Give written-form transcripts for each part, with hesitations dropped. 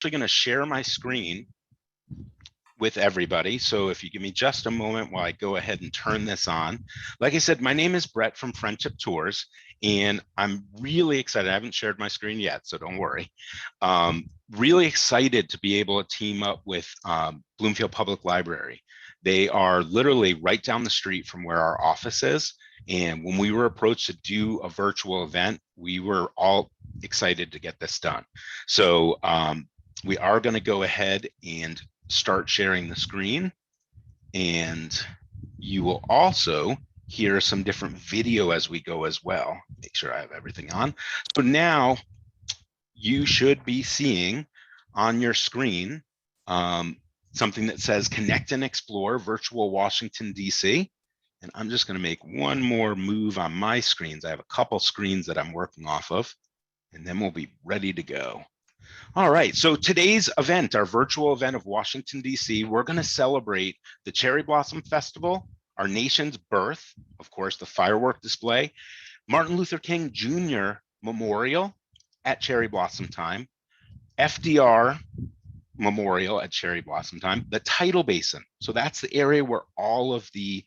actually going to share my screen with everybody. So if you give me just a moment while I go ahead and turn this on. Like I said, my name is Brett from Friendship Tours, and I'm really excited. I haven't shared my screen yet, so don't worry. Really excited to be able to team up with Bloomfield Public Library. They are literally right down the street from where our office is. And when we were approached to do a virtual event, we were all excited to get this done. So we are going to go ahead and start sharing the screen, and you will also hear some different video as we go as well. Make sure I have everything on. So now you should be seeing on your screen something that says Connect and Explore Virtual Washington, D.C. And I'm just going to make one more move on my screens. I have a couple screens that I'm working off of, and then we'll be ready to go. All right, so today's event, our virtual event of Washington, D.C., we're going to celebrate the Cherry Blossom Festival, our nation's birth, of course, the firework display, Martin Luther King Jr. Memorial at Cherry Blossom Time, FDR Memorial at Cherry Blossom Time, the Tidal Basin. So that's the area where all of the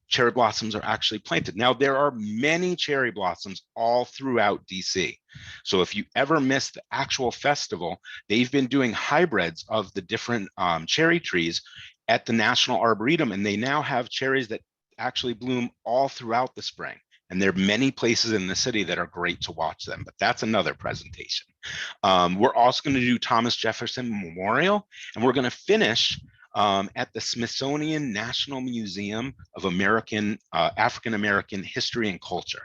cherry blossoms are actually planted. Now, there are many cherry blossoms all throughout DC. So if you ever miss the actual festival, they've been doing hybrids of the different cherry trees at the National Arboretum, and they now have cherries that actually bloom all throughout the spring. And there are many places in the city that are great to watch them, but that's another presentation. We're also going to do Thomas Jefferson Memorial, and we're going to finish at the Smithsonian National Museum of African-American History and Culture.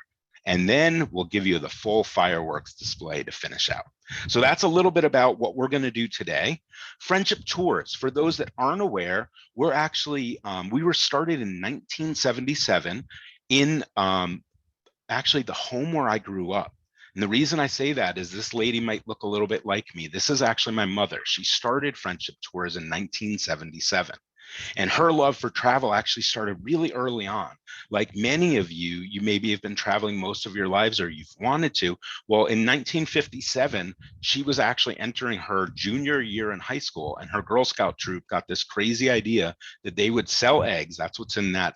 And then we'll give you the full fireworks display to finish out. So that's a little bit about what we're going to do today. Friendship Tours, for those that aren't aware, we're actually, we were started in 1977 in actually the home where I grew up. And the reason I say that is this lady might look a little bit like me. This is actually my mother. She started Friendship Tours in 1977. And her love for travel actually started really early on. Like many of you, you maybe have been traveling most of your lives, or you've wanted to. Well, in 1957, she was actually entering her junior year in high school, and her Girl Scout troop got this crazy idea that they would sell eggs. That's what's in that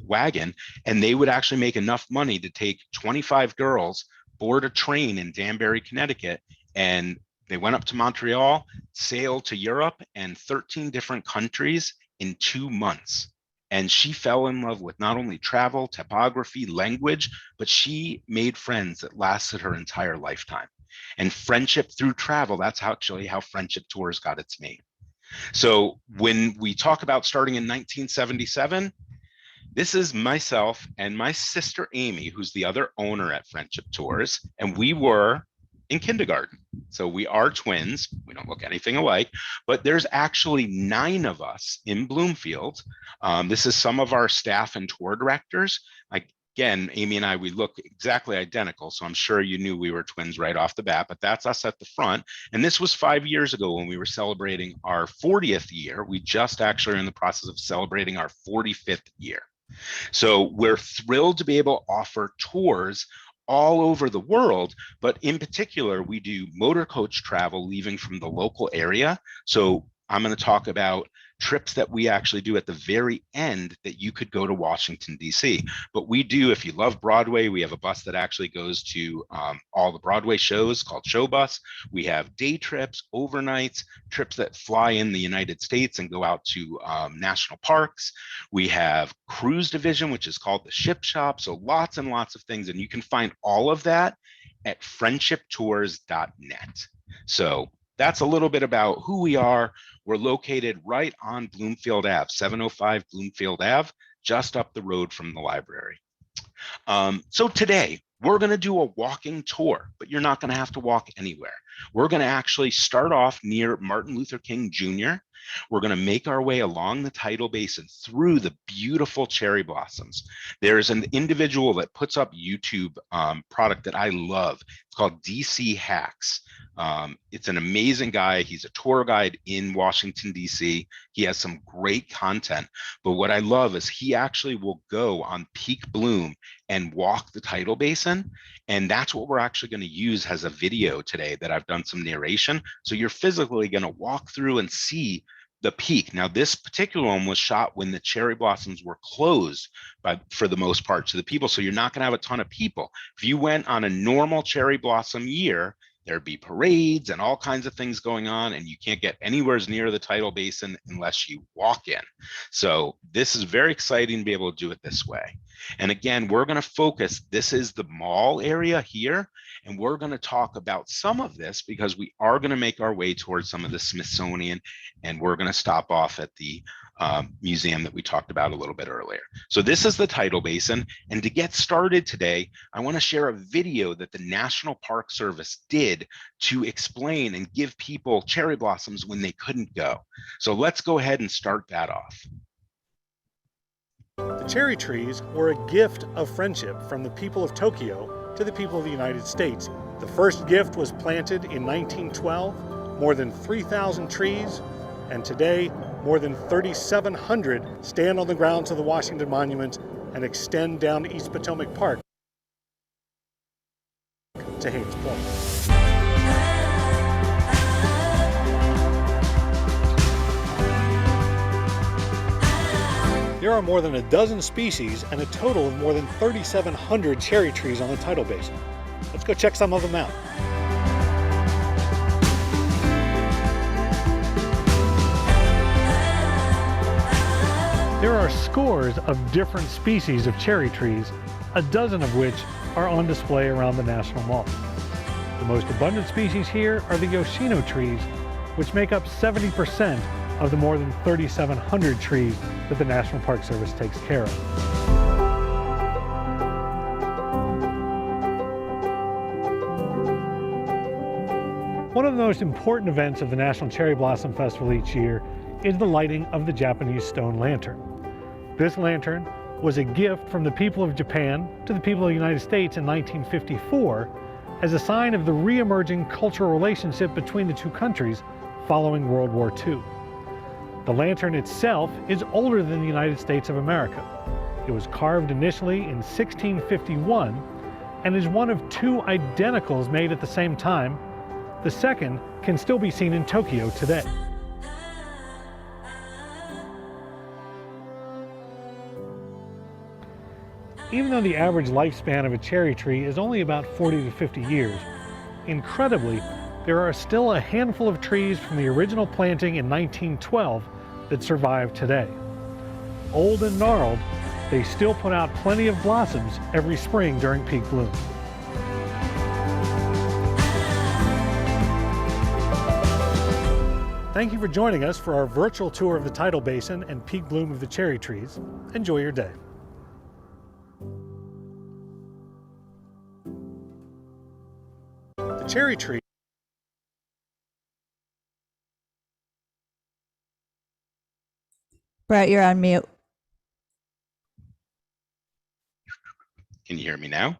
wagon. And they would actually make enough money to take 25 girls, board a train in Danbury, Connecticut, and they went up to Montreal, sailed to Europe and 13 different countries in 2 months. And she fell in love with not only travel, topography, language, but she made friends that lasted her entire lifetime. And friendship through travel, that's actually how Friendship Tours got its name. So when we talk about starting in 1977, this is myself and my sister Amy, who's the other owner at Friendship Tours, and we were in kindergarten. So we are twins. We don't look anything alike, but there's actually 9 of us in Bloomfield. This is some of our staff and tour directors. Again, Amy and I, we look exactly identical. So I'm sure you knew we were twins right off the bat, but that's us at the front. And this was 5 years ago when we were celebrating our 40th year. We just actually are in the process of celebrating our 45th year. So we're thrilled to be able to offer tours all over the world, but in particular, we do motor coach travel leaving from the local area. So I'm going to talk about trips that we actually do at the very end that you could go to Washington, D.C. But we do, if you love Broadway, we have a bus that actually goes to all the Broadway shows called Show Bus. We have day trips, overnights, trips that fly in the United States and go out to national parks. We have cruise division, which is called the Ship Shop. So lots and lots of things. And you can find all of that at friendshiptours.net. So that's a little bit about who we are. We're located right on Bloomfield Ave, 705 Bloomfield Ave, just up the road from the library. So today, we're going to do a walking tour, but you're not going to have to walk anywhere. We're going to actually start off near Martin Luther King Jr. We're going to make our way along the Tidal Basin through the beautiful cherry blossoms. There's an individual that puts up YouTube product that I love. It's called DC Hacks. It's an amazing guy. He's a tour guide in Washington, D.C. He has some great content. But what I love is he actually will go on peak bloom and walk the Tidal Basin. And that's what we're actually going to use as a video today that I've done some narration. So you're physically going to walk through and see the peak. Now, this particular one was shot when the cherry blossoms were closed for the most part to the people. So you're not going to have a ton of people. If you went on a normal cherry blossom year, there'd be parades and all kinds of things going on, and you can't get anywhere near the Tidal Basin unless you walk in. So this is very exciting to be able to do it this way. And again, we're going to focus, this is the mall area here, and we're going to talk about some of this because we are going to make our way towards some of the Smithsonian, and we're going to stop off at the museum that we talked about a little bit earlier. So this is the Tidal Basin, and to get started today, I want to share a video that the National Park Service did to explain and give people cherry blossoms when they couldn't go. So let's go ahead and start that off. The cherry trees were a gift of friendship from the people of Tokyo to the people of the United States. The first gift was planted in 1912, more than 3,000 trees, and today more than 3,700 stand on the grounds of the Washington Monument and extend down to East Potomac Park to Haynes Point. There are more than a dozen species and a total of more than 3,700 cherry trees on the Tidal Basin. Let's go check some of them out. There are scores of different species of cherry trees, a dozen of which are on display around the National Mall. The most abundant species here are the Yoshino trees, which make up 70% of the more than 3,700 trees that the National Park Service takes care of. One of the most important events of the National Cherry Blossom Festival each year is the lighting of the Japanese stone lantern. This lantern was a gift from the people of Japan to the people of the United States in 1954 as a sign of the re-emerging cultural relationship between the two countries following World War II. The lantern itself is older than the United States of America. It was carved initially in 1651 and is one of two identicals made at the same time. The second can still be seen in Tokyo today. Even though the average lifespan of a cherry tree is only about 40 to 50 years, incredibly, there are still a handful of trees from the original planting in 1912 that survive today. Old and gnarled, they still put out plenty of blossoms every spring during peak bloom. Thank you for joining us for our virtual tour of the Tidal Basin and peak bloom of the cherry trees. Enjoy your day. The cherry tree Brett, you're on mute. Can you hear me now?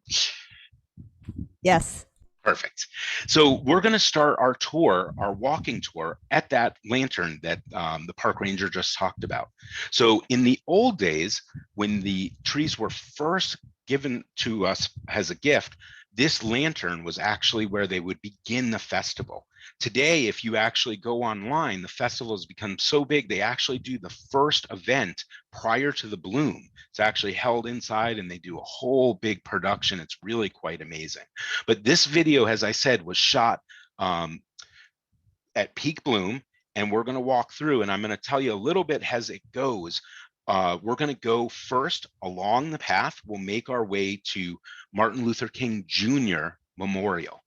Yes. Perfect. So we're going to start our tour, our walking tour, at that lantern that the park ranger just talked about. So in the old days, when the trees were first given to us as a gift, this lantern was actually where they would begin the festival. Today, if you actually go online, the festival has become so big, they actually do the first event prior to the bloom. It's actually held inside and they do a whole big production. It's really quite amazing. But this video, as I said, was shot at peak bloom, and we're going to walk through, and I'm going to tell you a little bit as it goes. We're going to go first along the path. We'll make our way to Martin Luther King Jr. Memorial.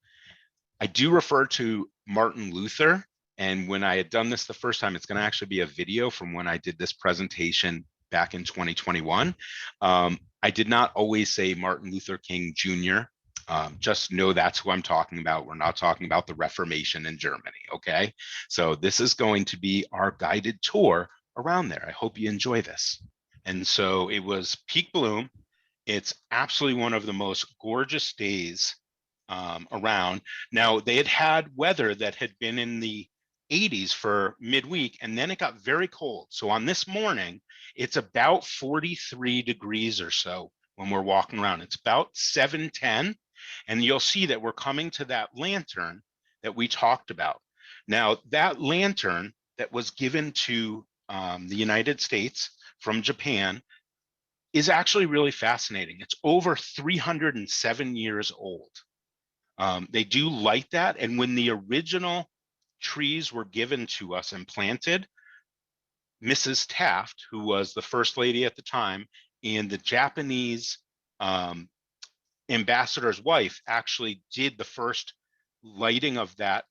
I do refer to Martin Luther, and when I had done this the first time, it's going to actually be a video from when I did this presentation back in 2021. I did not always say Martin Luther King Jr. Just know that's who I'm talking about. We're not talking about the Reformation in Germany, okay? So this is going to be our guided tour around there. I hope you enjoy this. And so it was peak bloom. It's absolutely one of the most gorgeous days around. Now, they had weather that had been in the 80s for midweek, and then it got very cold. So on this morning, it's about 43 degrees or so when we're walking around. It's about 7:10, and you'll see that we're coming to that lantern that we talked about. Now, that lantern that was given to the United States from Japan is actually really fascinating. It's over 307 years old. They do light that, and when the original trees were given to us and planted, Mrs. Taft, who was the first lady at the time, and the Japanese ambassador's wife actually did the first lighting of that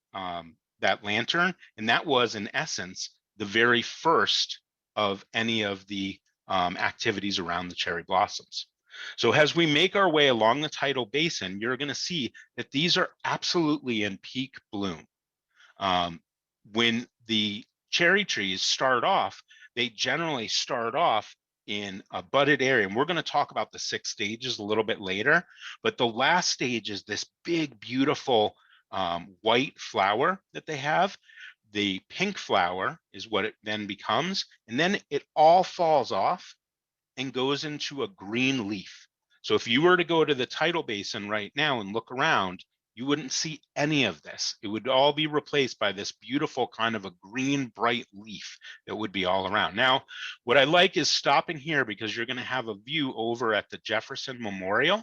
that lantern, and that was in essence the very first of any of the activities around the cherry blossoms. So as we make our way along the Tidal Basin, you're going to see that these are absolutely in peak bloom. When the cherry trees start off, they generally start off in a budded area. And we're going to talk about the 6 stages a little bit later, but the last stage is this big, beautiful white flower that they have. The pink flower is what it then becomes, and then it all falls off and goes into a green leaf. So if you were to go to the Tidal Basin right now and look around, you wouldn't see any of this. It would all be replaced by this beautiful kind of a green, bright leaf that would be all around. Now, what I like is stopping here because you're going to have a view over at the Jefferson Memorial.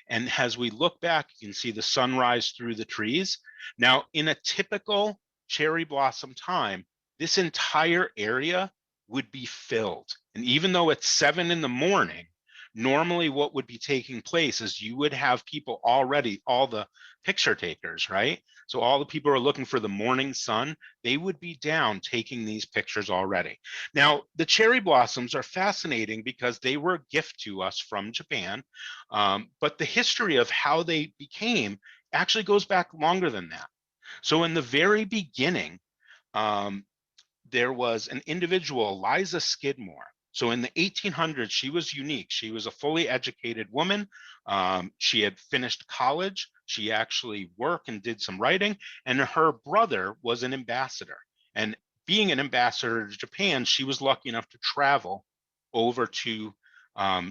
And as we look back, you can see the sunrise through the trees. Now, in a typical cherry blossom time, this entire area would be filled. And even though it's 7 in the morning, normally what would be taking place is you would have people already, all the picture takers, right? So all the people who are looking for the morning sun, they would be down taking these pictures already. Now, the cherry blossoms are fascinating because they were a gift to us from Japan, but the history of how they became actually goes back longer than that. So in the very beginning, there was an individual, Eliza Skidmore. So in the 1800s, she was unique. She was a fully educated woman. She had finished college. She actually worked and did some writing, and her brother was an ambassador. And being an ambassador to Japan, she was lucky enough to travel over to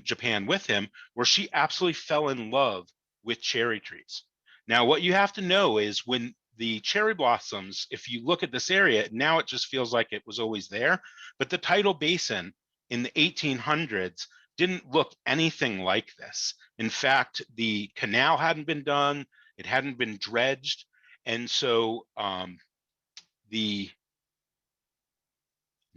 Japan with him, where she absolutely fell in love with cherry trees. Now, what you have to know is when the cherry blossoms, if you look at this area, now it just feels like it was always there. But the Tidal Basin in the 1800s didn't look anything like this. In fact, the canal hadn't been done, it hadn't been dredged. And so I'm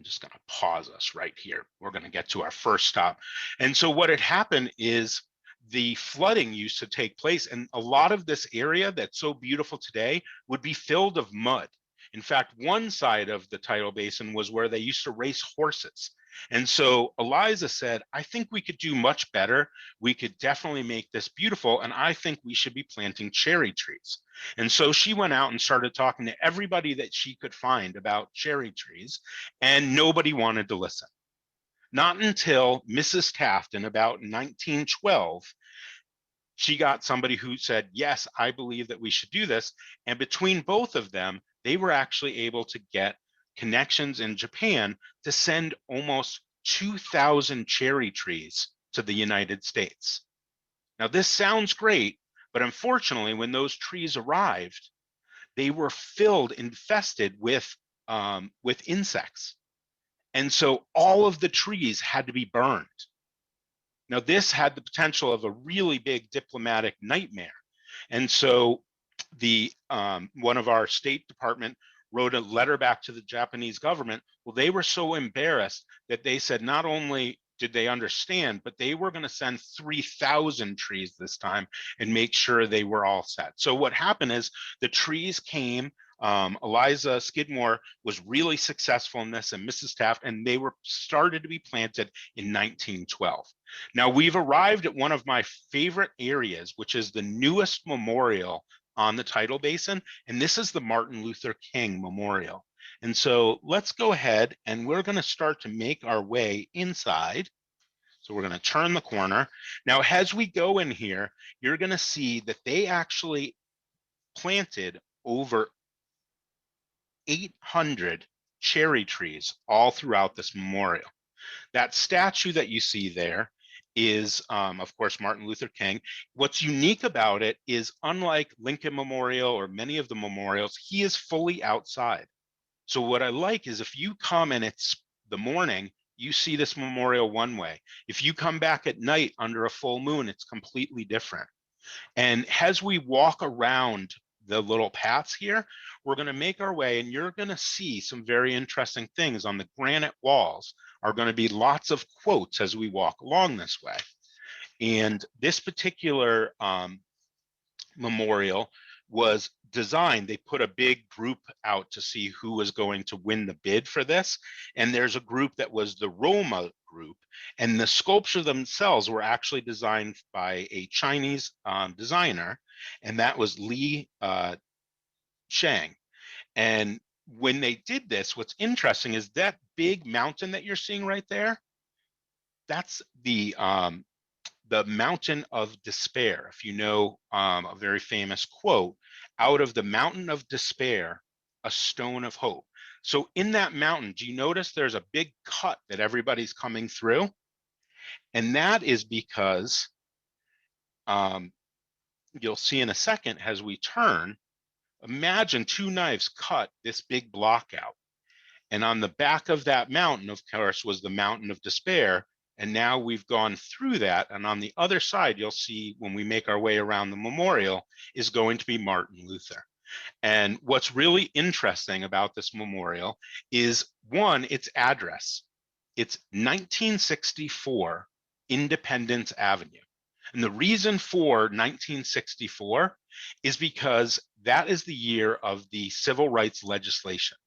just going to pause us right here. We're going to get to our first stop. And so what had happened is the flooding used to take place, and a lot of this area that's so beautiful today would be filled of mud. In fact, one side of the Tidal Basin was where they used to race horses. And so Eliza said, I think we could do much better. We could definitely make this beautiful, and I think we should be planting cherry trees. And so she went out and started talking to everybody that she could find about cherry trees, and nobody wanted to listen. Not until Mrs. Taft in about 1912, she got somebody who said, yes, I believe that we should do this. And between both of them, they were actually able to get connections in Japan to send almost 2,000 cherry trees to the United States. Now, this sounds great, but unfortunately, when those trees arrived, they were infested with insects. And so all of the trees had to be burned. Now, this had the potential of a really big diplomatic nightmare. And so one of our State Department wrote a letter back to the Japanese government. Well, they were so embarrassed that they said not only did they understand, but they were going to send 3,000 trees this time and make sure they were all set. So what happened is the trees came. Eliza Skidmore was really successful in this, and Mrs. Taft, and they were started to be planted in 1912. Now we've arrived at one of my favorite areas, which is the newest memorial on the Tidal Basin, and this is the Martin Luther King Memorial. And so let's go ahead and we're going to start to make our way inside. So we're going to turn the corner. Now, as we go in here, you're going to see that they actually planted over 800 cherry trees all throughout this memorial. That statue that you see there is, of course, Martin Luther King. What's unique about it is, unlike Lincoln Memorial or many of the memorials, he is fully outside. So what I like is, if you come and it's the morning, you see this memorial one way. If you come back at night under a full moon, it's completely different. And as we walk around the little paths here, we're going to make our way, and you're going to see some very interesting things. On the granite walls are going to be lots of quotes as we walk along this way. And this particular memorial was designed, they put a big group out to see who was going to win the bid for this. And there's a group that was the Roma group, and the sculpture themselves were actually designed by a Chinese designer, and that was Li Shang. And when they did this, what's interesting is that big mountain that you're seeing right there, that's the Mountain of Despair. If you know a very famous quote, out of the mountain of despair, a stone of hope. So in that mountain, do you notice there's a big cut that everybody's coming through? And that is because you'll see in a second as we turn, imagine two knives cut this big block out. And on the back of that mountain, of course, was the Mountain of Despair. And now we've gone through that. And on the other side, you'll see when we make our way around the memorial is going to be Martin Luther. And what's really interesting about this memorial is, one, its address. It's 1964 Independence Avenue. And the reason for 1964 is because that is the year of the civil rights legislation.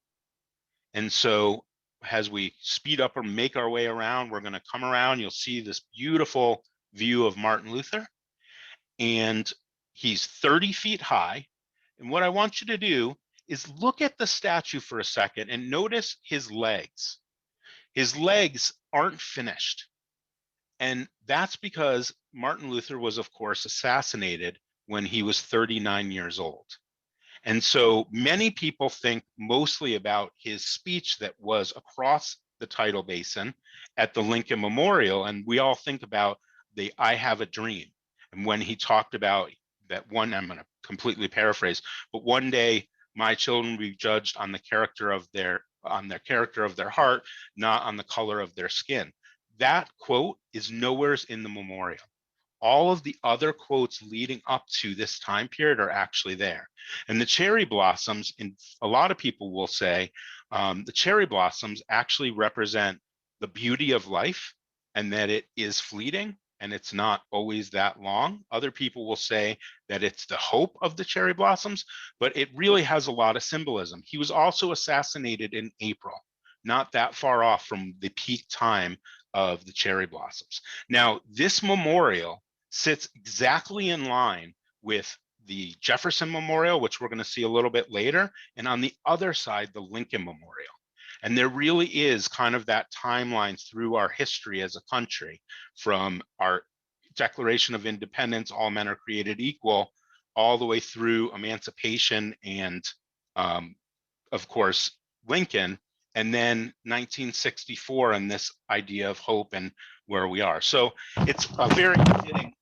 And so as we speed up or make our way around, we're going to come around, you'll see this beautiful view of Martin Luther, and he's 30 feet high. And what I want you to do is look at the statue for a second and notice his legs. His legs aren't finished. And that's because Martin Luther was, of course, assassinated when he was 39 years old. And so many people think mostly about his speech that was across the Tidal Basin at the Lincoln Memorial. And we all think about the "I have a dream." And when he talked about that one, I'm going to completely paraphrase, but one day my children will be judged on the character of their heart, not on the color of their skin. That quote is nowhere in the memorial. All of the other quotes leading up to this time period are actually there. And the cherry blossoms, and a lot of people will say, the cherry blossoms actually represent the beauty of life, and that it is fleeting and it's not always that long. Other people will say that it's the hope of the cherry blossoms, but it really has a lot of symbolism. He was also assassinated in April, not that far off from the peak time of the cherry blossoms. Now, this memorial sits exactly in line with the Jefferson Memorial, which we're going to see a little bit later, and on the other side, the Lincoln Memorial. And there really is kind of that timeline through our history as a country, from our Declaration of Independence, all men are created equal, all the way through emancipation and, of course, Lincoln, and then 1964 and this idea of hope and where we are. So it's a very fitting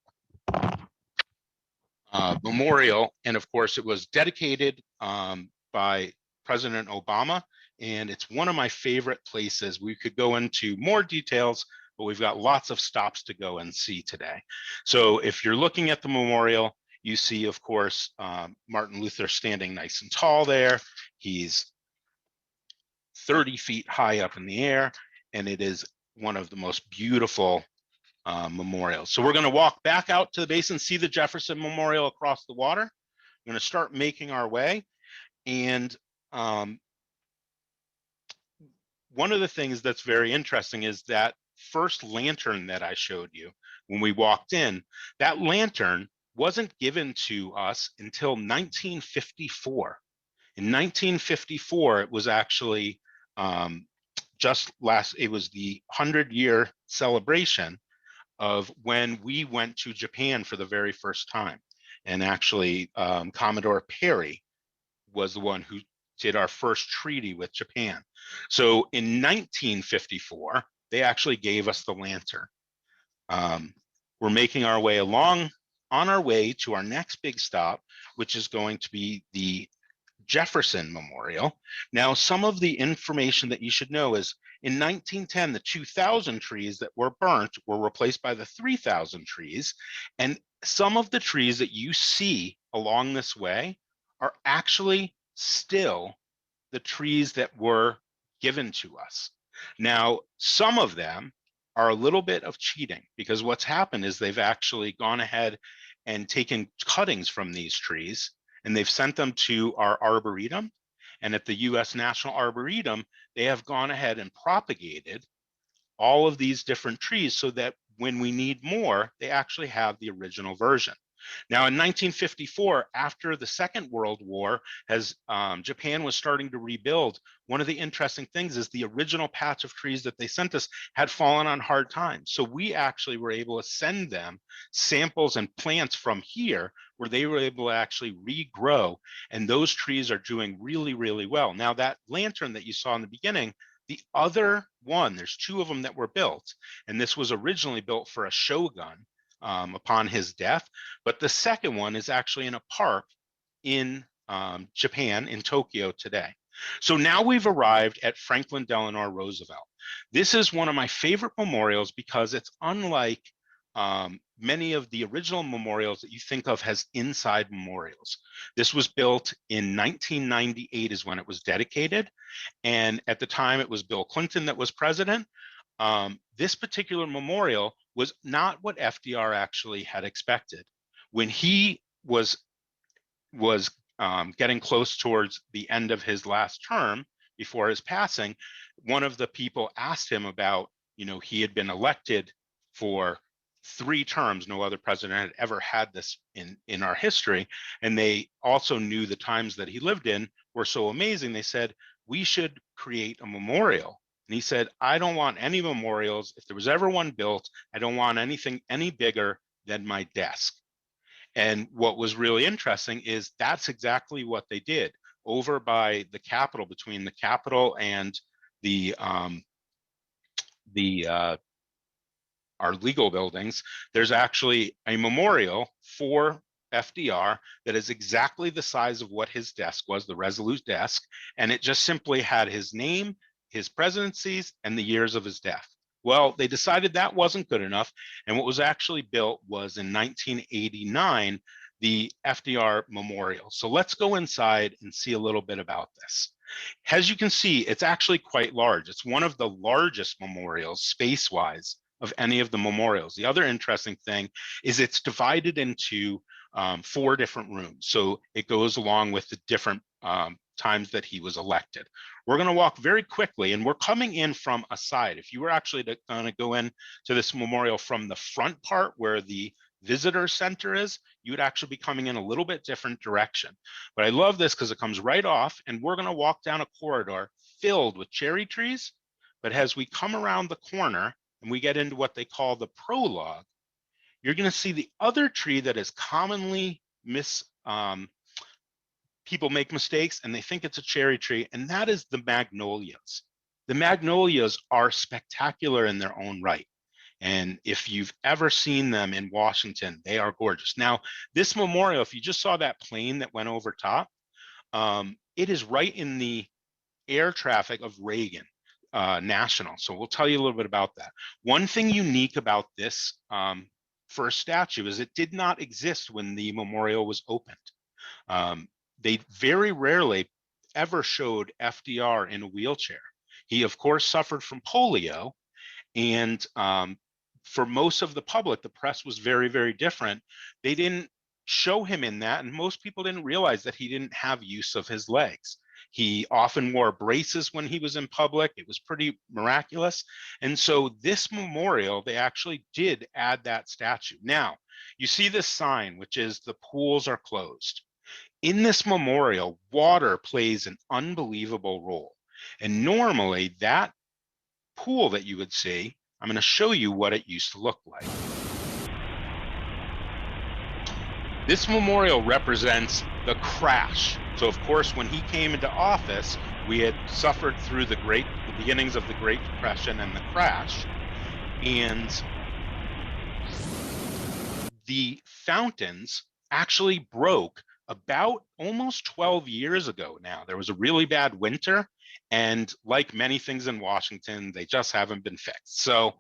memorial. And of course, it was dedicated by President Obama. And it's one of my favorite places. We could go into more details, but we've got lots of stops to go and see today. So if you're looking at the memorial, you see, of course, Martin Luther standing nice and tall there. He's 30 feet high up in the air, and it is one of the most beautiful memorials. So we're going to walk back out to the basin, see the Jefferson Memorial across the water. We're going to start making our way. And one of the things that's very interesting is that first lantern that I showed you when we walked in, that lantern wasn't given to us until 1954. In 1954, it was actually it was the 100-year celebration of when we went to Japan for the very first time. And actually, Commodore Perry was the one who did our first treaty with Japan. So in 1954, they actually gave us the lantern. we're making our way on our way to our next big stop, which is going to be the Jefferson Memorial. Now, some of the information that you should know is in 1910, the 2,000 trees that were burnt were replaced by the 3,000 trees. And some of the trees that you see along this way are actually still the trees that were given to us. Now, some of them are a little bit of cheating, because what's happened is they've actually gone ahead and taken cuttings from these trees, and they've sent them to our Arboretum. And at the U.S. National Arboretum, they have gone ahead and propagated all of these different trees so that when we need more, they actually have the original version. Now, in 1954, after the Second World War, as Japan was starting to rebuild, one of the interesting things is the original patch of trees that they sent us had fallen on hard times. So we actually were able to send them samples and plants from here where they were able to actually regrow. And those trees are doing really, really well. Now, that lantern that you saw in the beginning, the other one, there's two of them that were built, and this was originally built for a shogun upon his death. But the second one is actually in a park in Japan, in Tokyo today. So now we've arrived at Franklin Delano Roosevelt. This is one of my favorite memorials because it's unlike many of the original memorials that you think of as inside memorials. This was built in 1998 is when it was dedicated. And at the time it was Bill Clinton that was president. This particular memorial was not what FDR actually had expected. When he was getting close towards the end of his last term before his passing, one of the people asked him about, he had been elected for 3 terms. No other president had ever had this in our history. And they also knew the times that he lived in were so amazing. They said, we should create a memorial. And he said, I don't want any memorials. If there was ever one built, I don't want anything any bigger than my desk. And what was really interesting is that's exactly what they did over by the Capitol, between the Capitol and our legal buildings. There's actually a memorial for FDR that is exactly the size of what his desk was, the Resolute desk, and it just simply had his name, his presidencies, and the years of his death. Well, they decided that wasn't good enough, and what was actually built was in 1989, the FDR Memorial. So let's go inside and see a little bit about this. As you can see, it's actually quite large. It's one of the largest memorials space-wise of any of the memorials. The other interesting thing is it's divided into 4 different rooms. So it goes along with the different times that he was elected. We're going to walk very quickly, and we're coming in from a side. If you were actually going to go in to this memorial from the front part where the visitor center is, you would actually be coming in a little bit different direction. But I love this because it comes right off, and we're going to walk down a corridor filled with cherry trees. But as we come around the corner and we get into what they call the prologue, you're going to see the other tree that is commonly people make mistakes and they think it's a cherry tree, and that is the magnolias. The magnolias are spectacular in their own right. And if you've ever seen them in Washington, they are gorgeous. Now, this memorial, if you just saw that plane that went over top, it is right in the air traffic of Reagan National. So we'll tell you a little bit about that. One thing unique about this first statue is it did not exist when the memorial was opened. They very rarely ever showed FDR in a wheelchair. He, of course, suffered from polio, and for most of the public, the press was very, very different. They didn't show him in that, and most people didn't realize that he didn't have use of his legs. He often wore braces when he was in public. It was pretty miraculous. And so this memorial, they actually did add that statue. Now, you see this sign, which is the pools are closed. In this memorial, water plays an unbelievable role. And normally that pool that you would see, I'm going to show you what it used to look like. This memorial represents the crash. So of course, when he came into office, we had suffered through the beginnings of the Great Depression and the crash. And the fountains actually broke about almost 12 years ago now. There was a really bad winter, and like many things in Washington, they just haven't been fixed. So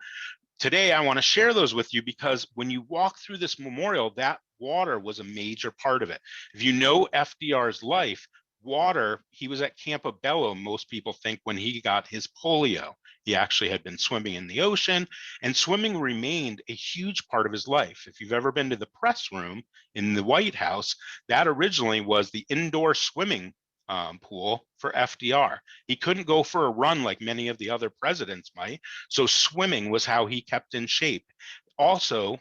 today I want to share those with you because when you walk through this memorial, that water was a major part of it. If you know FDR's life, water, he was at Campobello, most people think, when he got his polio. He actually had been swimming in the ocean, and swimming remained a huge part of his life. If you've ever been to the press room in the White House, that originally was the indoor swimming pool for FDR. He couldn't go for a run like many of the other presidents might, so swimming was how he kept in shape. Also,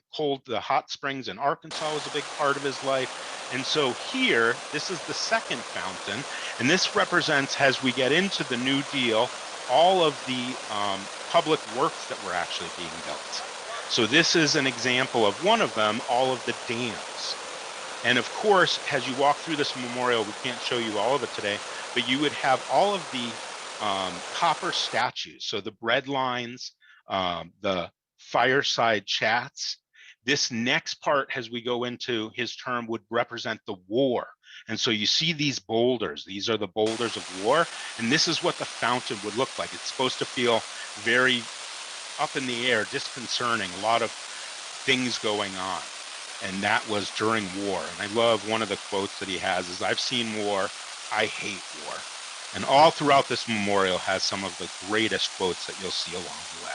the hot springs in Arkansas was a big part of his life. And so here, this is the second fountain, and this represents, as we get into the New Deal, all of the public works that were actually being built. So this is an example of one of them, all of the dams. And of course, as you walk through this memorial, we can't show you all of it today, but you would have all of the copper statues. So the bread lines, the fireside chats. This next part, as we go into his term, would represent the war. And so you see these boulders. These are the boulders of war. And this is what the fountain would look like. It's supposed to feel very up in the air, disconcerting, a lot of things going on. And that was during war. And I love one of the quotes that he has is, "I've seen war, I hate war." And all throughout this memorial has some of the greatest quotes that you'll see along the way.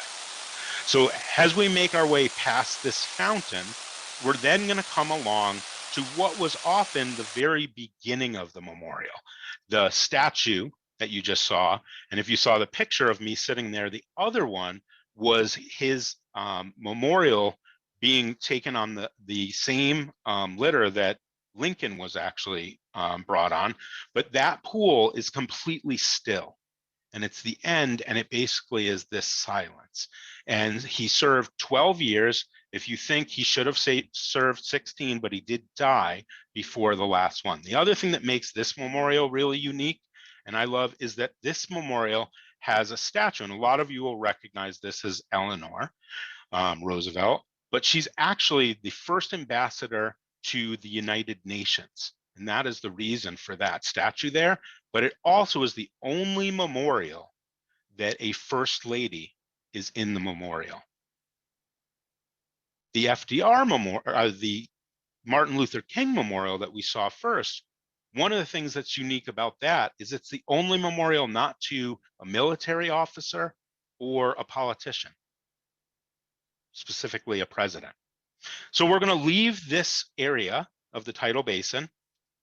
So as we make our way past this fountain, we're then going to come along to what was often the very beginning of the memorial, the statue that you just saw. And if you saw the picture of me sitting there, the other one was his memorial being taken on the same litter that Lincoln was actually brought on. But that pool is completely still. And it's the end, and it basically is this silence. And he served 12 years. If you think he should have served 16, but he did die before the last one. The other thing that makes this memorial really unique, and I love, is that this memorial has a statue, and a lot of you will recognize this as Eleanor Roosevelt, but she's actually the first ambassador to the United Nations. And that is the reason for that statue there. But it also is the only memorial that a first lady is in the memorial. The FDR memorial, the Martin Luther King memorial that we saw first, one of the things that's unique about that is it's the only memorial not to a military officer or a politician, specifically a president. So we're going to leave this area of the Tidal Basin.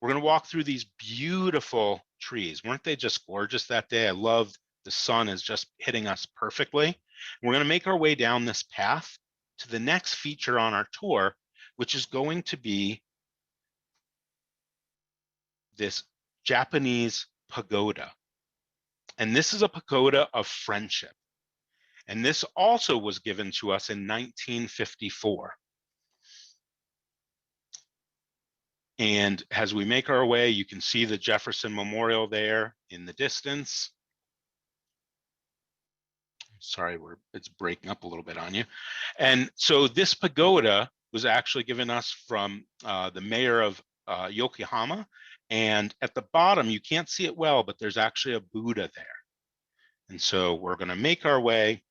We're going to walk through these beautiful trees. Weren't they just gorgeous that day? I love the sun is just hitting us perfectly. We're going to make our way down this path to the next feature on our tour, which is going to be this Japanese pagoda. And this is a pagoda of friendship. And this also was given to us in 1954. And as we make our way, you can see the Jefferson Memorial there in the distance. Sorry, it's breaking up a little bit on you. And so this pagoda was actually given us from the mayor of Yokohama. And at the bottom, you can't see it well, but there's actually a Buddha there. And so we're going to make our way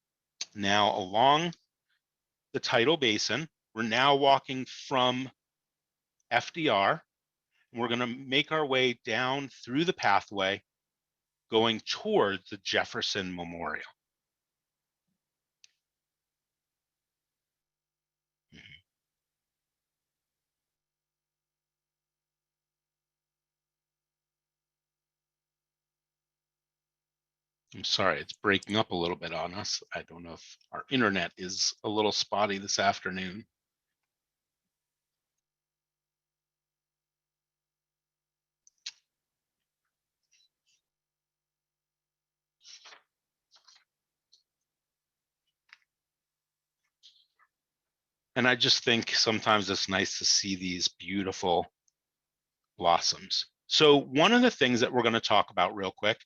now along the Tidal Basin. We're now walking from FDR. And we're going to make our way down through the pathway going towards the Jefferson Memorial. I'm sorry, it's breaking up a little bit on us. I don't know if our internet is a little spotty this afternoon. And I just think sometimes it's nice to see these beautiful blossoms. So one of the things that we're going to talk about real quick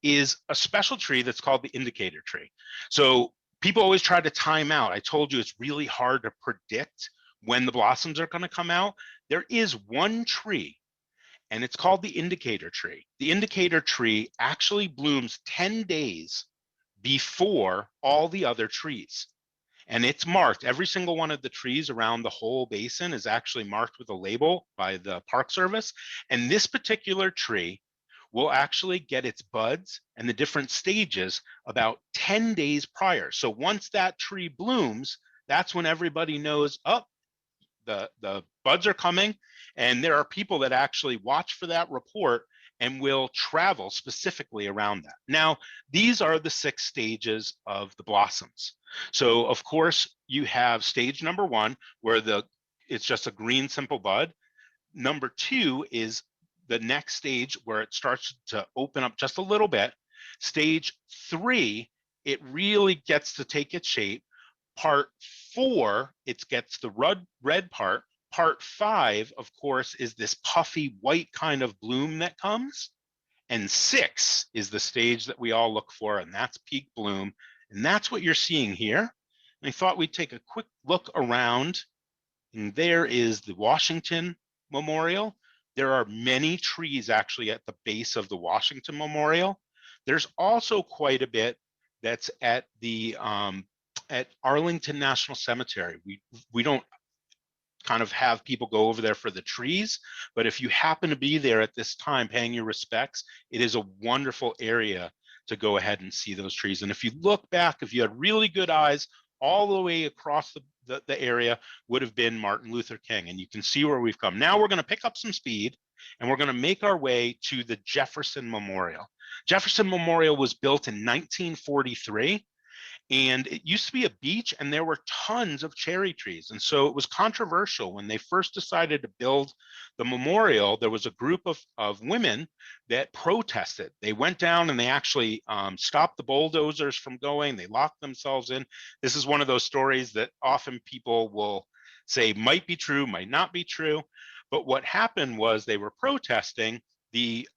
is a special tree that's called the indicator tree. So people always try to time out. I told you it's really hard to predict when the blossoms are going to come out, there is one tree, and it's called the indicator tree. The indicator tree actually blooms 10 days before all the other trees. And it's marked. Every single one of the trees around the whole basin is actually marked with a label by the Park Service. And this particular tree will actually get its buds and the different stages about 10 days prior. So once that tree blooms, that's when everybody knows, oh, the buds are coming. And there are people that actually watch for that report and will travel specifically around that. Now, these are the 6 stages of the blossoms. So of course you have stage number 1, where it's just a green simple bud. Number 2 is the next stage, where it starts to open up just a little bit. Stage 3, it really gets to take its shape. Part 4, it gets the red part. Part 5, of course, is this puffy white kind of bloom that comes. And 6 is the stage that we all look for, and that's peak bloom. And that's what you're seeing here. And I thought we'd take a quick look around. And there is the Washington Memorial. There are many trees actually at the base of the Washington Memorial. There's also quite a bit that's at the at Arlington National Cemetery. We don't kind of have people go over there for the trees, but if you happen to be there at this time paying your respects, it is a wonderful area to go ahead and see those trees. And if you look back, if you had really good eyes, all the way across the area would have been Martin Luther King. And you can see where we've come. Now we're going to pick up some speed, and we're going to make our way to the Jefferson Memorial. Jefferson Memorial was built in 1943. And it used to be a beach, and there were tons of cherry trees. And so it was controversial when they first decided to build the memorial. There was a group of women that protested. They went down and they actually stopped the bulldozers from going. They locked themselves in. This is one of those stories that often people will say might be true, might not be true. But what happened was they were protesting. The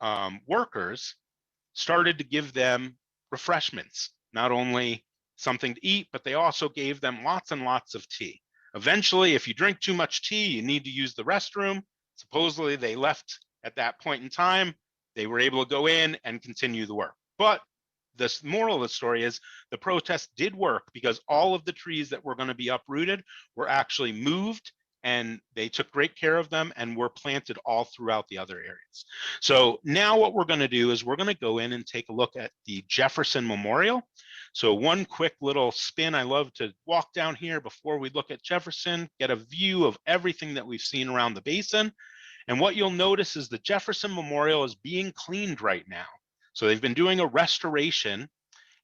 workers started to give them refreshments, not only something to eat, but they also gave them lots and lots of tea. Eventually, if you drink too much tea, you need to use the restroom. Supposedly they left at that point in time. They were able to go in and continue the work. But the moral of the story is the protest did work, because all of the trees that were going to be uprooted were actually moved, and they took great care of them and were planted all throughout the other areas. So now what we're going to do is we're going to go in and take a look at the Jefferson Memorial. So one quick little spin. I love to walk down here before we look at Jefferson, get a view of everything that we've seen around the basin. And what you'll notice is the Jefferson Memorial is being cleaned right now. So they've been doing a restoration,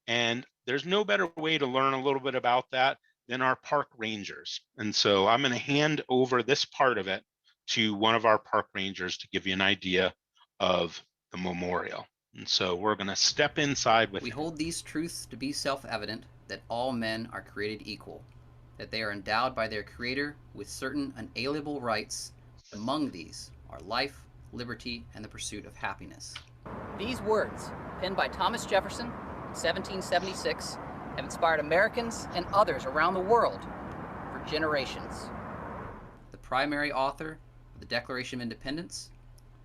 and there's no better way to learn a little bit about that than our park rangers. And so I'm going to hand over this part of it to one of our park rangers to give you an idea of the memorial. And so we're going to step inside with We hold these truths to be self-evident, that all men are created equal, that they are endowed by their Creator with certain unalienable rights. Among these are life, liberty, and the pursuit of happiness. These words, penned by Thomas Jefferson in 1776, have inspired Americans and others around the world for generations. The primary author of the Declaration of Independence,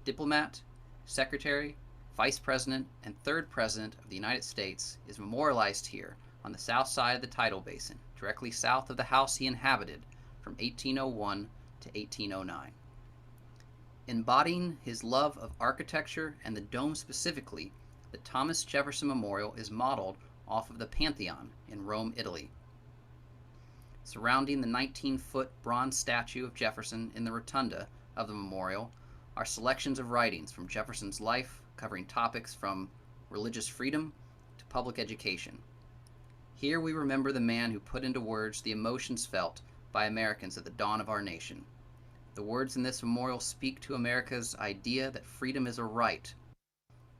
diplomat, secretary, Vice President, and third President of the United States, is memorialized here on the south side of the Tidal Basin, directly south of the house he inhabited from 1801 to 1809. Embodying his love of architecture and the dome specifically, the Thomas Jefferson Memorial is modeled off of the Pantheon in Rome, Italy. Surrounding the 19-foot bronze statue of Jefferson in the rotunda of the memorial are selections of writings from Jefferson's life, covering topics from religious freedom to public education. Here we remember the man who put into words the emotions felt by Americans at the dawn of our nation. The words in this memorial speak to America's idea that freedom is a right.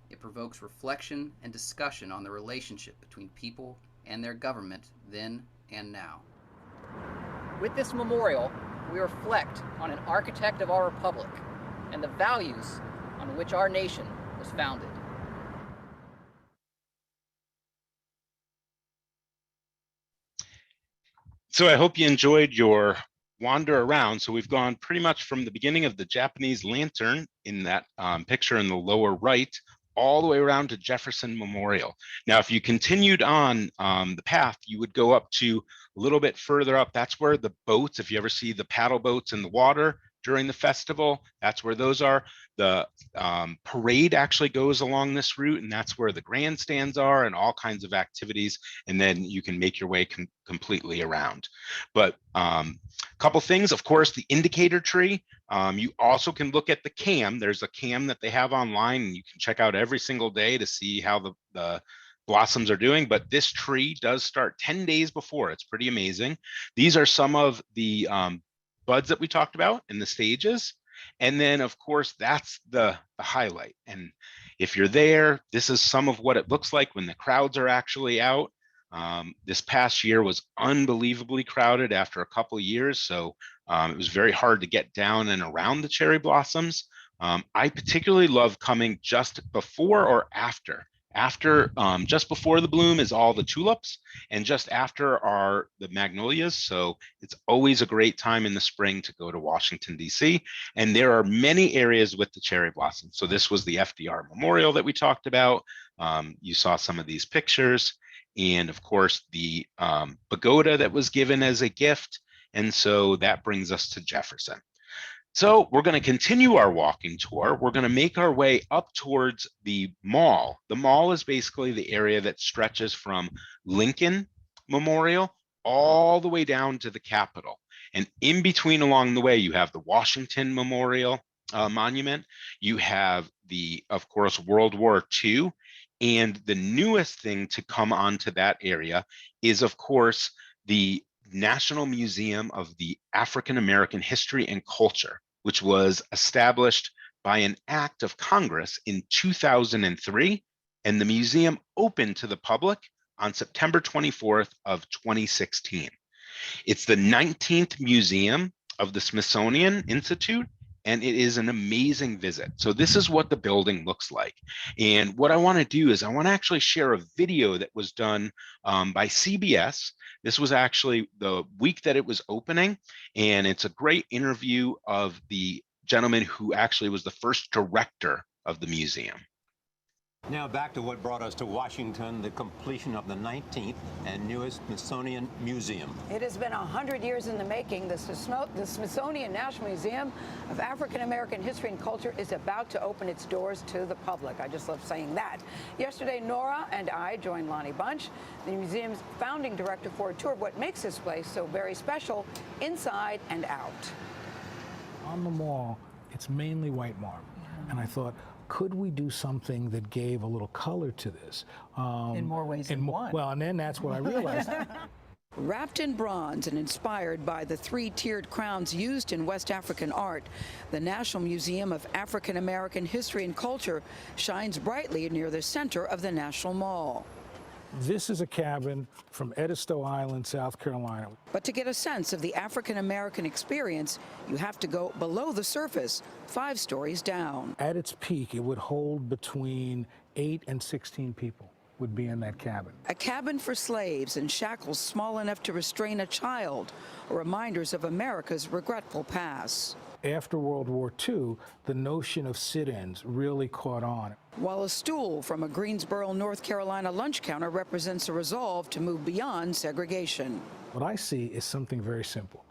It provokes reflection and discussion on the relationship between people and their government then and now. With this memorial, we reflect on an architect of our republic and the values on which our nation was founded. So I hope you enjoyed your wander around. So we've gone pretty much from the beginning of the Japanese lantern in that picture in the lower right, all the way around to Jefferson Memorial. Now, if you continued on the path, you would go up to a little bit further up. That's where the boats, if you ever see the paddle boats in the water during the festival, that's where those are. The parade actually goes along this route, and that's where the grandstands are and all kinds of activities. And then you can make your way completely around. But a couple things, of course, the indicator tree. You also can look at the cam. There's a cam that they have online, and you can check out every single day to see how the blossoms are doing. But this tree does start 10 days before. It's pretty amazing. These are some of the buds that we talked about in the stages. And then, of course, that's the highlight. And if you're there, this is some of what it looks like when the crowds are actually out. This past year was unbelievably crowded after a couple of years. So it was very hard to get down and around the cherry blossoms. I particularly love coming just before or after. Just before the bloom is all the tulips, and just after are the magnolias. So it's always a great time in the spring to go to Washington, D.C. And there are many areas with the cherry blossoms. So this was the FDR Memorial that we talked about. You saw some of these pictures, and of course the pagoda that was given as a gift. And so that brings us to Jefferson. So we're going to continue our walking tour. We're going to make our way up towards the mall. The mall is basically the area that stretches from Lincoln Memorial all the way down to the Capitol. And in between along the way, you have the Washington Memorial Monument. You have the, of course, World War II. And the newest thing to come onto that area is, of course, the National Museum of the African American History and Culture, which was established by an act of Congress in 2003, and the museum opened to the public on September 24th of 2016. It's the 19th museum of the Smithsonian Institute, and it is an amazing visit. So this is what the building looks like. And what I want to do is I want to actually share a video that was done by CBS. This was actually the week that it was opening, and it's a great interview of the gentleman who actually was the first director of the museum. Now back to what brought us to Washington, the completion of the 19th and newest Smithsonian Museum. It has been 100 years in the making. The Smithsonian National Museum of African American History and Culture is about to open its doors to the public. I just love saying that. Yesterday, Nora and I joined Lonnie Bunch, the museum's founding director, for a tour of what makes this place so very special, inside and out. On the mall, it's mainly white marble, and I thought, could we do something that gave a little color to this? In more ways than one. Well, and then that's what I realized. Wrapped in bronze and inspired by the three-tiered crowns used in West African art, the National Museum of African American History and Culture shines brightly near the center of the National Mall. This is a cabin from Edisto Island, South Carolina. But to get a sense of the African American experience, you have to go below the surface, 5 stories down. At its peak, it would hold between 8 and 16 people would be in that cabin. A cabin for slaves and shackles small enough to restrain a child, reminders of America's regretful past. After World War II, the notion of sit-ins really caught on. While a stool from a Greensboro, North Carolina lunch counter represents a resolve to move beyond segregation. What I see is something very simple.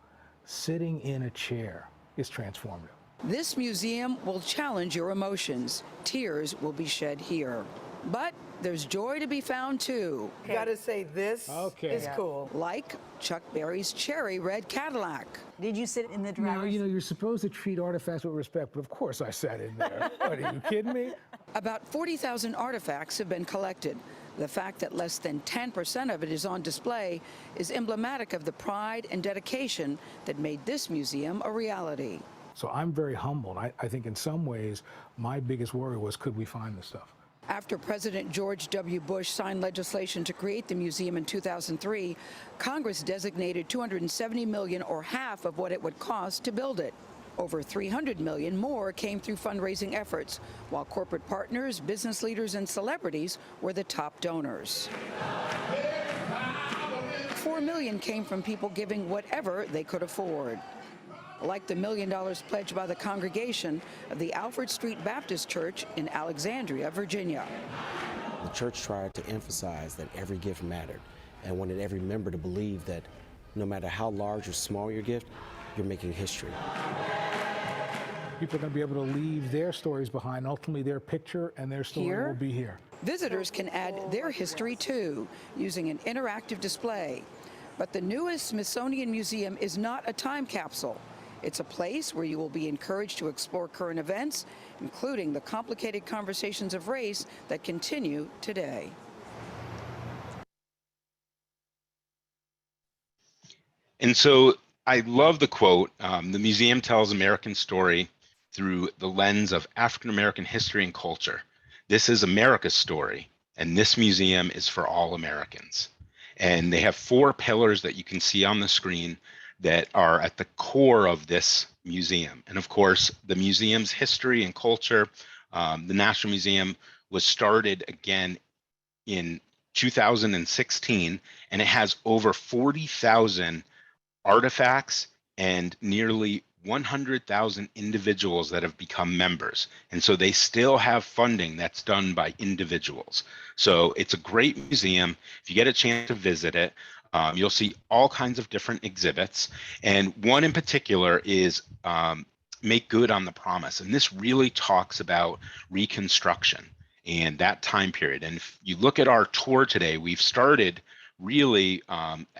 Sitting in a chair is transformative. This museum will challenge your emotions. Tears will be shed here. But there's joy to be found, too. You gotta say this is cool. Like Chuck Berry's cherry red Cadillac. Did you sit in the Now, driver's? you know, you're supposed to treat artifacts with respect, but of course I sat in there. What, are you kidding me? About 40,000 artifacts have been collected. The fact that less than 10% of it is on display is emblematic of the pride and dedication that made this museum a reality. So I'm very humbled. I think in some ways, my biggest worry was, could we find this stuff? After President George W. Bush signed legislation to create the museum in 2003, Congress designated $270 million, or half of what it would cost to build it. Over $300 million more came through fundraising efforts, while corporate partners, business leaders, and celebrities were the top donors. $4 million came from people giving whatever they could afford. like the $1 million pledged by the congregation of the Alfred Street Baptist Church in Alexandria, Virginia. The church tried to emphasize that every gift mattered and wanted every member to believe that no matter how large or small your gift, you're making history. People are going to be able to leave their stories behind. Ultimately, their picture and their story will be here. Visitors can add their history too, using an interactive display. But the newest Smithsonian Museum is not a time capsule. It's a place where you will be encouraged to explore current events, including the complicated conversations of race that continue today. And so I love the quote, the museum tells American story through the lens of African-American history and culture. This is America's story, and this museum is for all Americans. And they have 4 pillars that you can see on the screen that are at the core of this museum. And of course, the museum's history and culture, the National Museum was started again in 2016, and it has over 40,000 artifacts and nearly 100,000 individuals that have become members. And so they still have funding that's done by individuals. So it's a great museum. If you get a chance to visit it, you'll see all kinds of different exhibits. And one in particular is Make Good on the Promise. And this really talks about Reconstruction and that time period. And if you look at our tour today, we've started really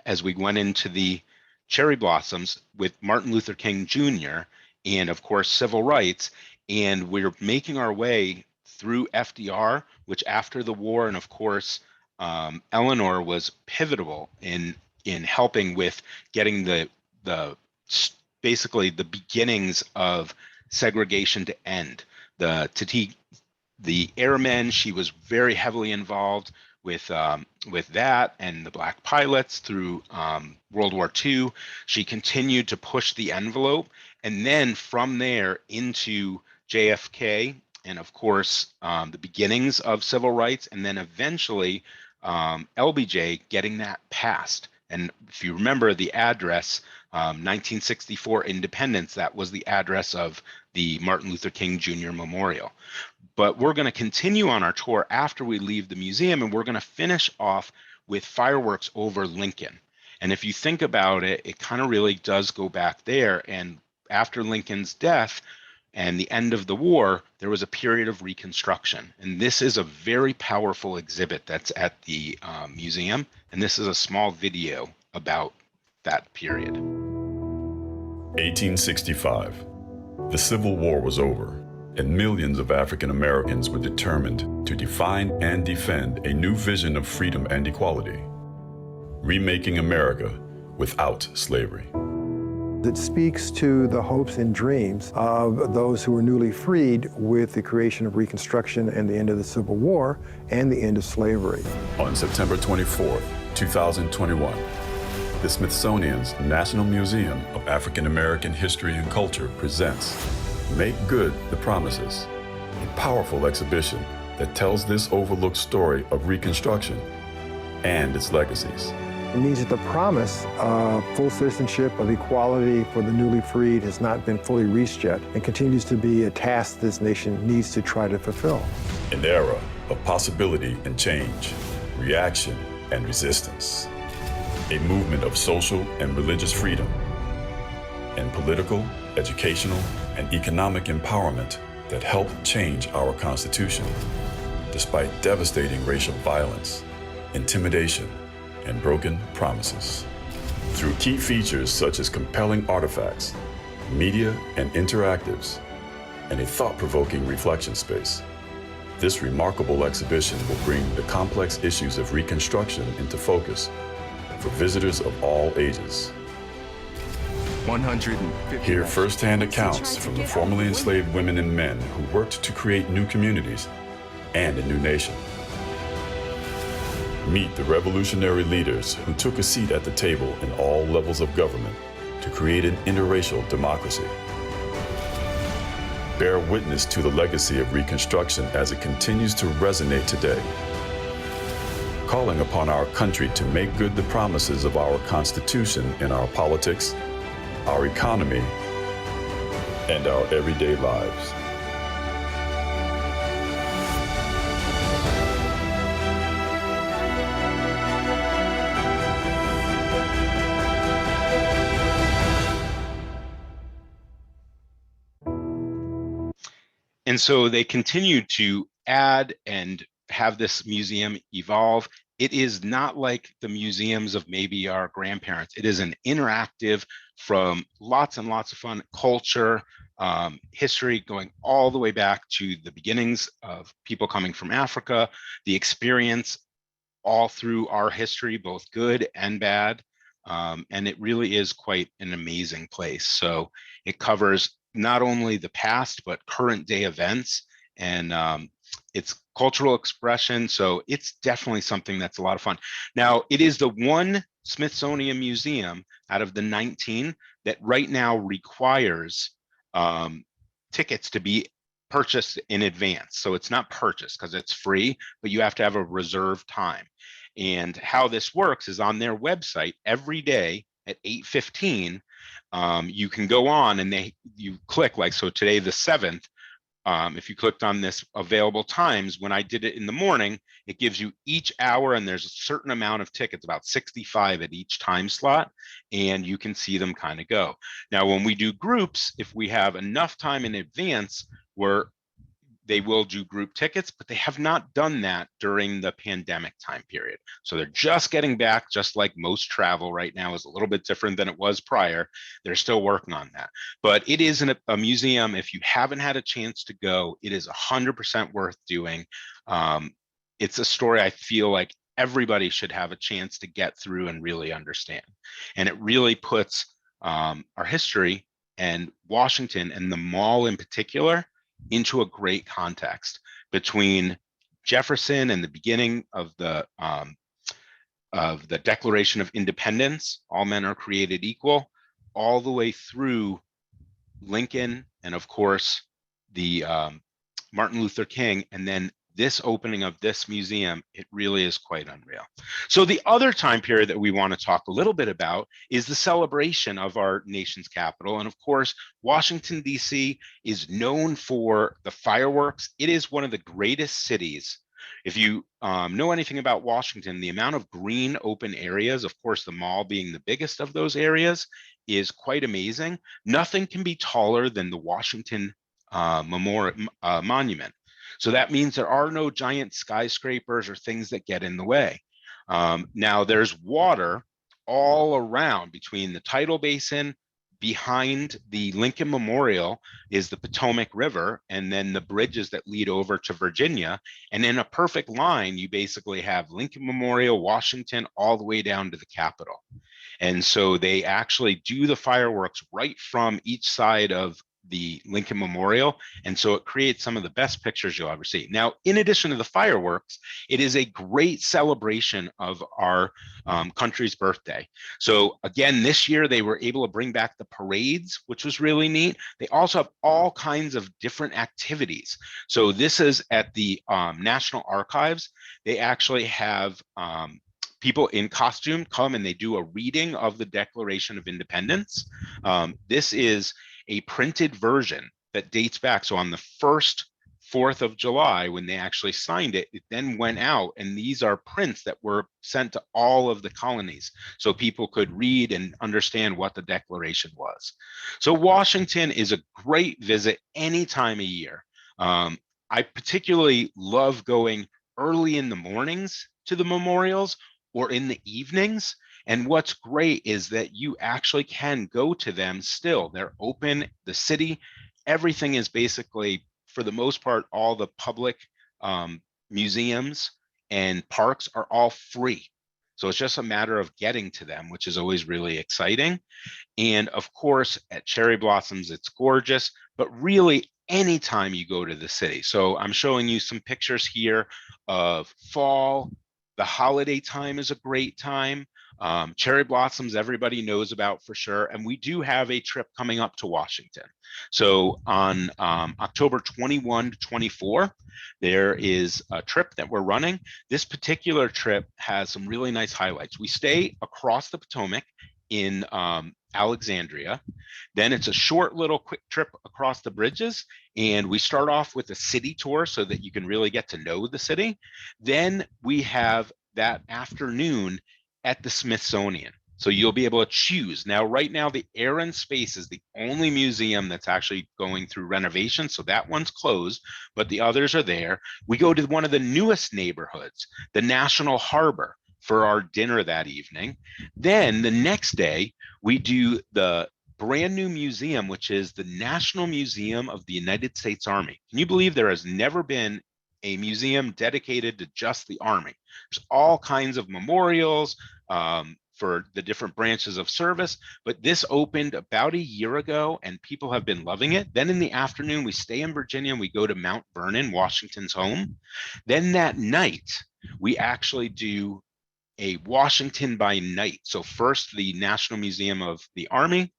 as we went into the cherry blossoms with Martin Luther King Jr. and of course civil rights, and we're making our way through FDR, which after the war, and of course Eleanor was pivotal in helping with getting the basically the beginnings of segregation to end. The airmen, she was very heavily involved with that and the black pilots through World War II. She continued to push the envelope, and then from there into JFK, and of course the beginnings of civil rights, and then eventually LBJ getting that passed. And if you remember the address, 1964 Independence, that was the address of the Martin Luther King Jr. Memorial. But we're going to continue on our tour after we leave the museum, and we're going to finish off with fireworks over Lincoln. And if you think about it, it kind of really does go back there. And after Lincoln's death and the end of the war, there was a period of Reconstruction. And this is a very powerful exhibit that's at the museum. And this is a small video about that period. 1865. The Civil War was over, and millions of African Americans were determined to define and defend a new vision of freedom and equality, remaking America without slavery. It speaks to the hopes and dreams of those who were newly freed with the creation of Reconstruction and the end of the Civil War and the end of slavery. On September 24, 2021, the Smithsonian's National Museum of African American History and Culture presents Make Good the Promises, a powerful exhibition that tells this overlooked story of Reconstruction and its legacies. It means that the promise of full citizenship, of equality for the newly freed has not been fully reached yet and continues to be a task this nation needs to try to fulfill. An era of possibility and change, reaction and resistance. A movement of social and religious freedom, and political, educational, and economic empowerment that helped change our Constitution, despite devastating racial violence, intimidation, and broken promises. Through key features such as compelling artifacts, media and interactives, and a thought-provoking reflection space, this remarkable exhibition will bring the complex issues of Reconstruction into focus for visitors of all ages. 150. Hear firsthand accounts from the formerly enslaved women and men who worked to create new communities and a new nation. Meet the revolutionary leaders who took a seat at the table in all levels of government to create an interracial democracy. Bear witness to the legacy of Reconstruction as it continues to resonate today, calling upon our country to make good the promises of our Constitution in our politics, our economy, and our everyday lives. And so they continue to add and have this museum evolve. It is not like the museums of maybe our grandparents. It is an interactive from lots and lots of fun culture, history, going all the way back to the beginnings of people coming from Africa, the experience all through our history, both good and bad. And it really is quite an amazing place. So it covers not only the past, but current day events and its cultural expression. So it's definitely something that's a lot of fun. Now, it is the one Smithsonian museum out of the 19 that right now requires tickets to be purchased in advance. So it's not purchased because it's free, but you have to have a reserved time. And how this works is on their website every day at 8:15, you can go on and you click, like, so today the 7th, if you clicked on this available times, when I did it in the morning, it gives you each hour and there's a certain amount of tickets, about 65 at each time slot, and you can see them kind of go. Now, when we do groups, if we have enough time in advance, they will do group tickets, but they have not done that during the pandemic time period. So they're just getting back, just like most travel right now is a little bit different than it was prior. They're still working on that. But it is a museum, if you haven't had a chance to go, it is 100% worth doing. It's a story I feel like everybody should have a chance to get through and really understand. And it really puts our history and Washington and the mall in particular into a great context between Jefferson and the beginning of the Declaration of Independence, all men are created equal, all the way through Lincoln, and of course the Martin Luther King, and then this opening of this museum, it really is quite unreal. So the other time period that we want to talk a little bit about is the celebration of our nation's capital. And of course, Washington, D.C. is known for the fireworks. It is one of the greatest cities. If you know anything about Washington, the amount of green open areas, of course, the mall being the biggest of those areas, is quite amazing. Nothing can be taller than the Washington Monument. So that means there are no giant skyscrapers or things that get in the way. Now there's water all around between the Tidal Basin, behind the Lincoln Memorial is the Potomac River, and then the bridges that lead over to Virginia. And in a perfect line, you basically have Lincoln Memorial, Washington, all the way down to the Capitol. And so they actually do the fireworks right from each side of the Lincoln Memorial. And so it creates some of the best pictures you'll ever see. Now, in addition to the fireworks, it is a great celebration of our country's birthday. So again, this year they were able to bring back the parades, which was really neat. They also have all kinds of different activities. So this is at the National Archives. They actually have people in costume come and they do a reading of the Declaration of Independence. This is a printed version that dates back. So on the 4th of July, when they actually signed it, it then went out, and these are prints that were sent to all of the colonies so people could read and understand what the Declaration was. So Washington is a great visit any time of year. I particularly love going early in the mornings to the memorials or in the evenings. And what's great is that you actually can go to them still. They're open, the city, everything is basically, for the most part, all the public museums and parks are all free. So it's just a matter of getting to them, which is always really exciting. And of course, at Cherry Blossoms, it's gorgeous, but really anytime you go to the city. So I'm showing you some pictures here of fall. The holiday time is a great time. Cherry Blossoms, everybody knows about for sure. And we do have a trip coming up to Washington. So on October 21 to 24, there is a trip that we're running. This particular trip has some really nice highlights. We stay across the Potomac in Alexandria. Then it's a short little quick trip across the bridges. And we start off with a city tour so that you can really get to know the city. Then we have that afternoon at the Smithsonian. So you'll be able to choose. Now, right now, the Air and Space is the only museum that's actually going through renovation. So that one's closed, but the others are there. We go to one of the newest neighborhoods, the National Harbor, for our dinner that evening. Then the next day, we do the brand new museum, which is the National Museum of the United States Army. Can you believe there has never been a museum dedicated to just the Army? There's all kinds of memorials for the different branches of service, but this opened about a year ago and people have been loving it. Then in the afternoon, we stay in Virginia and we go to Mount Vernon, Washington's home. Then that night, we actually do a Washington by night. So first the National Museum of the Army,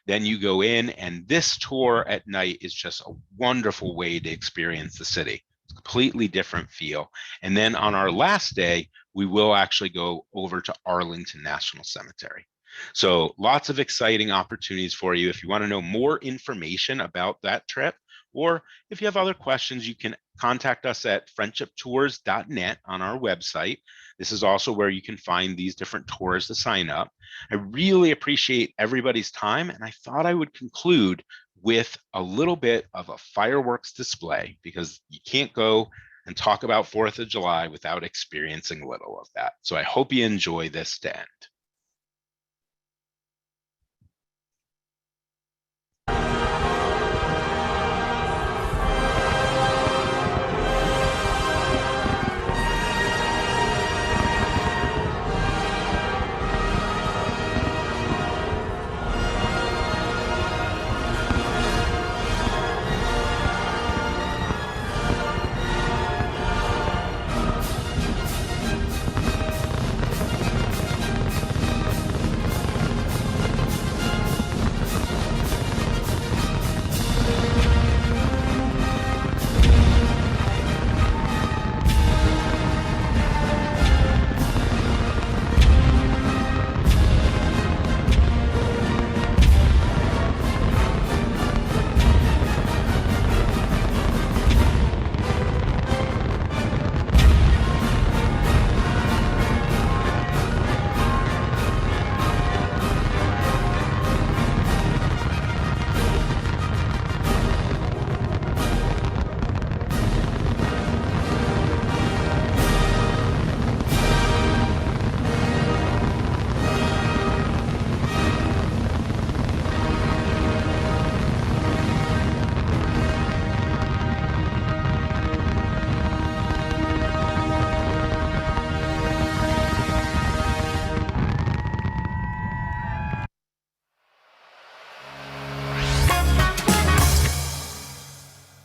then you go in, and this tour at night is just a wonderful way to experience the city. It's a completely different feel. And then on our last day, we will actually go over to Arlington National Cemetery. So lots of exciting opportunities for you. If you want to know more information about that trip, or if you have other questions, you can contact us at friendshiptours.net on our website. This is also where you can find these different tours to sign up. I really appreciate everybody's time, and I thought I would conclude with a little bit of a fireworks display, because you can't go and talk about 4th of July without experiencing a little of that. So I hope you enjoy this to end.